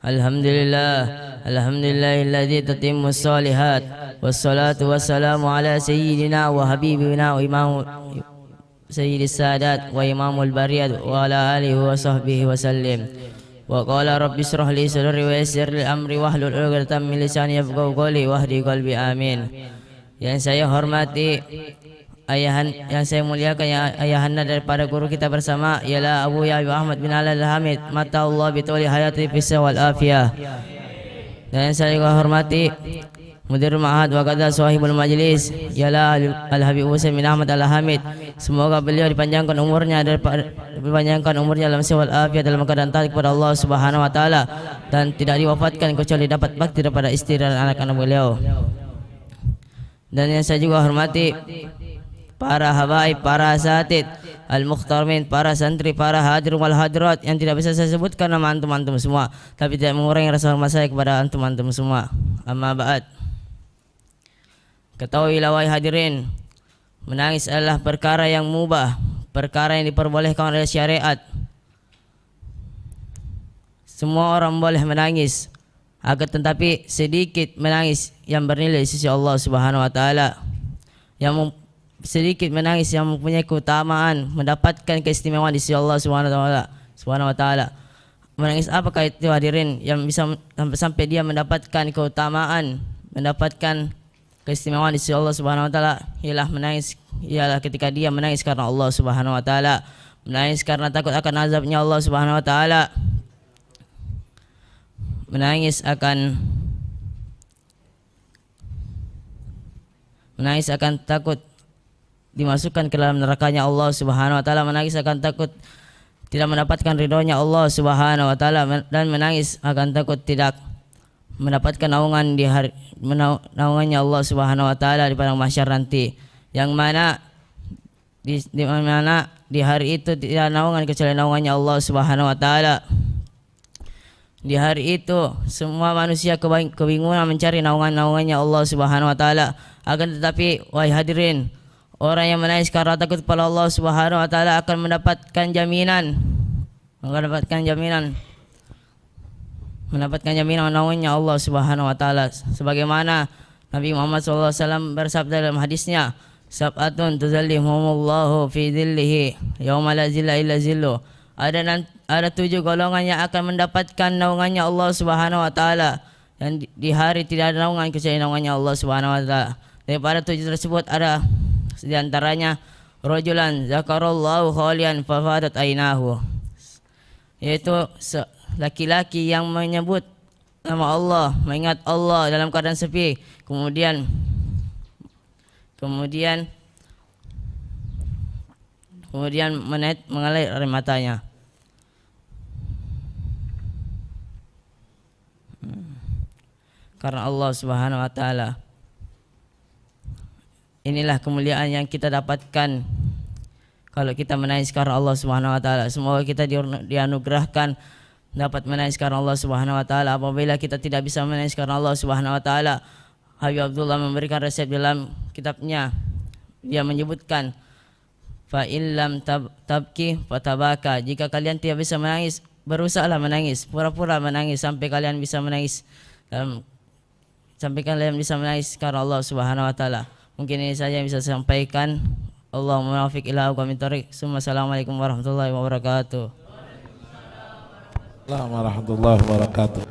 Alhamdulillahilladzi tatimmu shalihat. Wassalatu wassalamu ala sayyidina wa habibina wa imam sayyidis sadat wa imamul bariyat wa ala alihi wa sahbihi wa sallim. Wa qala rabbi shrah li sadri wa yassir li amri wahlul 'uqdatam min lisani yafqahu qawli wahdi qalbi amin. Yang saya hormati yang saya muliakan ayahanda daripada guru kita bersama ialah Abu Yahya Ahmad bin Al-Hamid mata Allah bituli hayati fis wal afiyah. Dan yang saya juga hormati Mudir Ma'had wa qadha sahibul majlis ialah Al-Habib Husain bin Ahmad Al-Hamid. Semoga beliau dipanjangkan umurnya dalam sehat afiat dalam keadaan taat kepada Allah Subhanahu wa taala dan tidak diwafatkan kecuali dapat bakti daripada istri dan anak-anak beliau. Dan yang saya juga hormati para habaib, para asatid, al-mukhtarmin, para santri, para hadirin wal hadirat yang tidak bisa saya sebutkan nama antum-antum semua, tapi tidak mengurangi rasa hormat saya kepada antum-antum semua. Amma ba'd. Ketahuilah wahai hadirin, menangis adalah perkara yang mubah, perkara yang diperbolehkan oleh syariat. Semua orang boleh menangis, akan tetapi sedikit menangis yang bernilai di sisi Allah Subhanahu wa taala. Yang sedikit menangis yang mempunyai keutamaan, mendapatkan keistimewaan di sisi Allah Subhanahu wa taala. Menangis apakah itu hadirin yang bisa sampai dia mendapatkan keutamaan, mendapatkan keistimewaan di sisi Allah Subhanahu wa taala? Ialah ketika dia menangis karena Allah Subhanahu wa taala, menangis karena takut akan azabnya Allah Subhanahu wa taala, menangis akan takut dimasukkan ke dalam nerakanya Allah Subhanahu wa taala, menangis akan takut tidak mendapatkan ridhonya Allah Subhanahu wa taala, dan menangis akan takut tidak mendapatkan naungannya Allah Subhanahu wa taala di padang mahsyar nanti, yang mana di mana di hari itu tidak naungan kecuali naungannya Allah Subhanahu wa taala. Di hari itu semua manusia kebingungan mencari naungannya Allah Subhanahu wa taala. Akan tetapi wahai hadirin, orang yang menangis karena takut kepada Allah Subhanahu wa taala akan mendapatkan jaminan naungannya Allah Subhanahu wa taala, sebagaimana Nabi Muhammad SAW bersabda dalam hadisnya, sab'atun tuzallihumullahu fi dhillihi yauma la zilla illa zilluh. Ada 7 golongan yang akan mendapatkan naungannya Allah Subhanahu wa taala, dan di hari tidak ada naungan kecuali naungannya Allah Subhanahu wa taala. Daripada 7 tersebut ada di antaranya rajulan zakarallahu khalian fafadat ainahu, yaitu laki-laki yang menyebut nama Allah, mengingat Allah dalam keadaan sepi, kemudian mengalir air matanya. Karena Allah Subhanahu wa taala. Inilah kemuliaan yang kita dapatkan kalau kita menangis karena Allah Subhanahu wa taala. Semoga kita dianugerahkan dapat menangis karena Allah Subhanahu wa taala. Apabila kita tidak bisa menangis karena Allah Subhanahu wa taala, Habib Abdullah memberikan resep dalam kitabnya. Dia menyebutkan, fa illam tabki fatabaka. Jika kalian tidak bisa menangis, berusahalah menangis, pura-pura menangis sampai kalian bisa menangis karena Allah Subhanahu wa taala. Mungkin ini saja yang bisa saya sampaikan. Allahumma muwaffiq ila aqwamit thoriq. Assalamualaikum warahmatullahi wabarakatuh. Assalamualaikum warahmatullahi wabarakatuh.